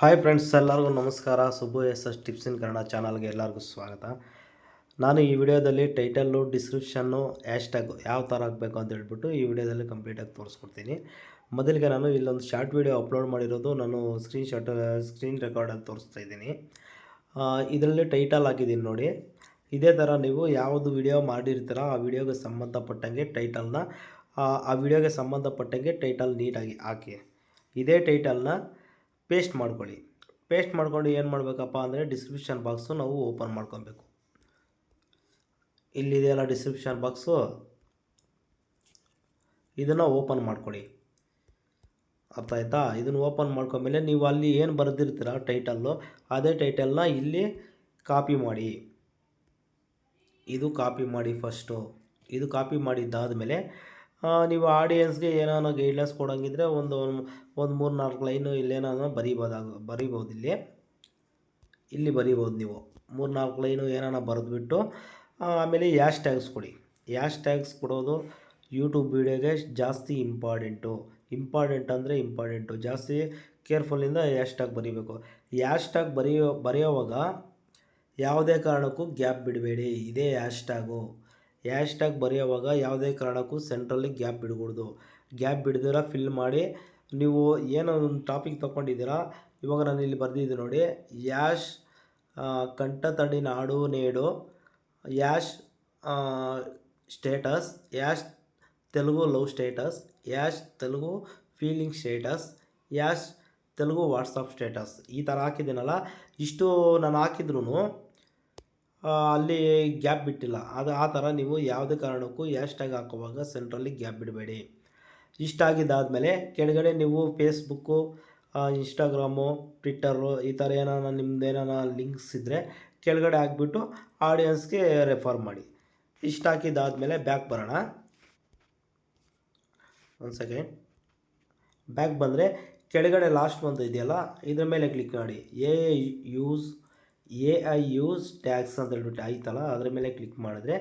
Hi friends, ಎಲ್ಲರಿಗೂ ನಮಸ್ಕಾರ. Subbu S S tips in Kannada ಚಾನಲ್ಗೆ ಎಲ್ಲರಿಗೂ ಸ್ವಾಗತ. ನಾನು ಈ ವಿಡಿಯೋದಲ್ಲಿ ಟೈಟಲ್ಲು, ಡಿಸ್ಕ್ರಿಪ್ಷನ್ನು, ಹ್ಯಾಶ್ಟ್ಯಾಗು ಯಾವ ಥರ ಹಾಕಬೇಕು ಅಂತ ಹೇಳ್ಬಿಟ್ಟು ಈ ವಿಡಿಯೋದಲ್ಲಿ ಕಂಪ್ಲೀಟಾಗಿ ತೋರಿಸ್ಕೊಡ್ತೀನಿ. ಮೊದಲಿಗೆ ನಾನು ಇಲ್ಲೊಂದು ಶಾರ್ಟ್ ವಿಡಿಯೋ ಅಪ್ಲೋಡ್ ಮಾಡಿರೋದು ನಾನು ಸ್ಕ್ರೀನ್ ರೆಕಾರ್ಡಲ್ಲಿ ತೋರಿಸ್ತಾ ಇದ್ದೀನಿ. ಇದರಲ್ಲಿ ಟೈಟಲ್ ಹಾಕಿದ್ದೀನಿ ನೋಡಿ. ಇದೇ ಥರ ನೀವು ಯಾವುದು ವಿಡಿಯೋ ಮಾಡಿರ್ತೀರ ಆ ವಿಡಿಯೋಗೆ ಸಂಬಂಧಪಟ್ಟಂಗೆ ಟೈಟಲ್ನ ಆ ವಿಡಿಯೋಗೆ ಸಂಬಂಧಪಟ್ಟಂಗೆ ಟೈಟಲ್ ನೀಟಾಗಿ ಹಾಕಿ. ಇದೇ ಟೈಟಲ್ನ ಪೇಸ್ಟ್ ಮಾಡ್ಕೊಳ್ಳಿ. ಪೇಸ್ಟ್ ಮಾಡ್ಕೊಂಡು ಏನು ಮಾಡಬೇಕಪ್ಪ ಅಂದರೆ ಡಿಸ್ಕ್ರಿಪ್ಷನ್ ಬಾಕ್ಸು ನಾವು ಓಪನ್ ಮಾಡ್ಕೊಬೇಕು. ಇಲ್ಲಿದೆಯಲ್ಲ ಡಿಸ್ಕ್ರಿಪ್ಷನ್ ಬಾಕ್ಸು, ಇದನ್ನು ಓಪನ್ ಮಾಡ್ಕೊಳ್ಳಿ. ಅರ್ಥ ಆಯ್ತಾ? ಇದನ್ನು ಓಪನ್ ಮಾಡ್ಕೊಂಡ್ಮೇಲೆ ನೀವು ಅಲ್ಲಿ ಏನು ಬರೆದಿರ್ತೀರ ಟೈಟಲ್ಲು, ಅದೇ ಟೈಟಲ್ನ ಇಲ್ಲಿ ಕಾಪಿ ಮಾಡಿ. ಇದು ಕಾಪಿ ಮಾಡಿ ಫಸ್ಟು. ಇದು ಕಾಪಿ ಮಾಡಿದ್ದಾದಮೇಲೆ ನೀವು ಆಡಿಯನ್ಸ್ಗೆ ಏನಾನ ಗೈಡ್ಲೈನ್ಸ್ ಕೊಡೋಂಗಿದ್ರೆ ಒಂದು 3-4 ಲೈನು ಇಲ್ಲೇನಾನ ಬರಿಬೋದು. ಇಲ್ಲಿ ಬರಿಬೋದು ನೀವು 3-4 ಲೈನು ಏನಾನ ಬರೆದ್ಬಿಟ್ಟು ಆಮೇಲೆ ಹ್ಯಾಶ್ ಟ್ಯಾಗ್ಸ್ ಕೊಡಿ. ಹ್ಯಾಶ್ ಟ್ಯಾಗ್ಸ್ ಕೊಡೋದು ಯೂಟ್ಯೂಬ್ ವೀಡಿಯೋಗೆ ಜಾಸ್ತಿ ಇಂಪಾರ್ಟೆಂಟ್ ಅಂದರೆ ಇಂಪಾರ್ಟೆಂಟು. ಜಾಸ್ತಿ ಕೇರ್ಫುಲ್ಲಿಂದ ಹ್ಯಾಶ್ ಟ್ಯಾಗ್ ಬರೀಬೇಕು. ಹ್ಯಾಶ್ ಟ್ಯಾಗ್ ಬರೆಯೋವಾಗ ಯಾವುದೇ ಕಾರಣಕ್ಕೂ ಗ್ಯಾಪ್ ಬಿಡಬೇಡಿ. ಇದೇ ಹ್ಯಾಶ್ ಟ್ಯಾಗ್ ಬರೆಯೋವಾಗ ಯಾವುದೇ ಕಾರಣಕ್ಕೂ ಸೆಂಟ್ರಲ್ಲಿ ಗ್ಯಾಪ್ ಬಿಡಕೂಡ್ದು. ಗ್ಯಾಪ್ ಬಿಡ್ದಿರ ಫಿಲ್ ಮಾಡಿ. ನೀವು ಏನೋ ಒಂದು ಟಾಪಿಕ್ ತೊಗೊಂಡಿದ್ದೀರಾ, ಇವಾಗ ನಾನು ಇಲ್ಲಿ ಬರೆದಿದ್ದೀನಿ ನೋಡಿ, ಯಾಶ್ ಕಂಠತಡಿ ನಾಡು ನೇಡು, Yash status, Yash Telugu love status, Yash Telugu feeling status, Yash Telugu WhatsApp status. ಈ ಥರ ಹಾಕಿದ್ದೀನಲ್ಲ, ಇಷ್ಟು ನಾನು ಹಾಕಿದ್ರೂ ಅಲ್ಲಿ ಗ್ಯಾಪ್ ಬಿಟ್ಟಿಲ್ಲ. ಆ ಥರ ನೀವು ಯಾವುದೇ ಕಾರಣಕ್ಕೂ ಹ್ಯಾಶ್ ಟ್ಯಾಗ್ ಹಾಕುವಾಗ ಸೆಂಟ್ರಲ್ಲಿ ಗ್ಯಾಪ್ ಬಿಡಬೇಡಿ. ಇಷ್ಟಾಗಿದ್ದಾದಮೇಲೆ ಕೆಳಗಡೆ ನೀವು ಫೇಸ್ಬುಕ್ಕು, ಇನ್ಸ್ಟಾಗ್ರಾಮು, ಟ್ವಿಟ್ಟರು ಈ ಥರ ನಿಮ್ದು ಲಿಂಕ್ಸ್ ಇದ್ದರೆ ಕೆಳಗಡೆ ಹಾಕ್ಬಿಟ್ಟು ಆಡಿಯನ್ಸ್ಗೆ ರೆಫರ್ ಮಾಡಿ. ಇಷ್ಟು ಹಾಕಿದ್ದಾದಮೇಲೆ ಬ್ಯಾಕ್ ಬರೋಣ. ಒಂದು ಸೆಕೆಂಡ್. ಬ್ಯಾಕ್ ಬಂದರೆ ಕೆಳಗಡೆ ಲಾಸ್ಟ್ ಒಂದು ಇದೆಯಲ್ಲ, ಇದ್ರ ಮೇಲೆ ಕ್ಲಿಕ್ ಮಾಡಿ. ಐ ಯೂಸ್ ಟ್ಯಾಗ್ಸ್ ಅಂತ ಹೇಳ್ಬಿಟ್ಟು ಆಯ್ತಲ್ಲ, ಅದರ ಮೇಲೆ ಕ್ಲಿಕ್ ಮಾಡಿದ್ರೆ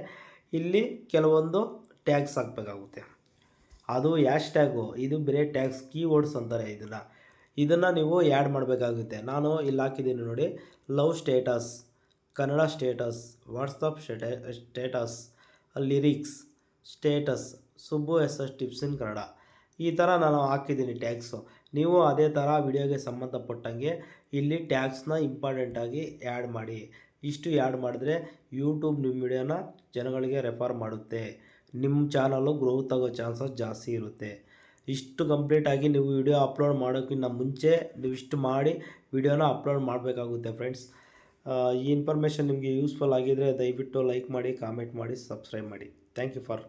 ಇಲ್ಲಿ ಕೆಲವೊಂದು ಟ್ಯಾಗ್ಸ್ ಹಾಕಬೇಕಾಗುತ್ತೆ. ಅದು ಹ್ಯಾಶ್ ಟ್ಯಾಗು, ಇದು ಬೇರೆ ಟ್ಯಾಗ್ಸ್, ಕೀವರ್ಡ್ಸ್ ಅಂತಾರೆ ಇದನ್ನು ನೀವು ಆ್ಯಡ್ ಮಾಡಬೇಕಾಗುತ್ತೆ. ನಾನು ಇಲ್ಲಿ ಹಾಕಿದ್ದೀನಿ ನೋಡಿ, love status, Kannada status, WhatsApp status, lyrics status, Subbu S S tips in Kannada. ಈ ಥರ ನಾನು ಹಾಕಿದ್ದೀನಿ ಟ್ಯಾಗ್ಸು. ನೀವು ಅದೇ ಥರ ವಿಡಿಯೋಗೆ ಸಂಬಂಧಪಟ್ಟಂಗೆ ಇಲ್ಲಿ ಟ್ಯಾಗ್ಸ್ನ ಇಂಪಾರ್ಟೆಂಟಾಗಿ ಆ್ಯಡ್ ಮಾಡಿ. ಇಷ್ಟು ಆ್ಯಡ್ ಮಾಡಿದ್ರೆ ಯೂಟ್ಯೂಬ್ ನಿಮ್ಮ ವಿಡಿಯೋನ ಜನಗಳಿಗೆ ರೆಫರ್ ಮಾಡುತ್ತೆ. ನಿಮ್ಮ ಚಾನಲ್ಲು ಗ್ರೋತ್ ಆಗೋ ಚಾನ್ಸಸ್ ಜಾಸ್ತಿ ಇರುತ್ತೆ. ಇಷ್ಟು ಕಂಪ್ಲೀಟಾಗಿ ನೀವು ವಿಡಿಯೋ ಅಪ್ಲೋಡ್ ಮಾಡೋಕ್ಕಿಂತ ಮುಂಚೆ ನೀವು ಇಷ್ಟು ಮಾಡಿ ವಿಡಿಯೋನ ಅಪ್ಲೋಡ್ ಮಾಡಬೇಕಾಗುತ್ತೆ ಫ್ರೆಂಡ್ಸ್. ಈ ಇನ್ಫಾರ್ಮೇಷನ್ ನಿಮಗೆ ಯೂಸ್ಫುಲ್ ಆಗಿದ್ದರೆ ದಯವಿಟ್ಟು ಲೈಕ್ ಮಾಡಿ, ಕಾಮೆಂಟ್ ಮಾಡಿ, ಸಬ್ಸ್ಕ್ರೈಬ್ ಮಾಡಿ. Thank you for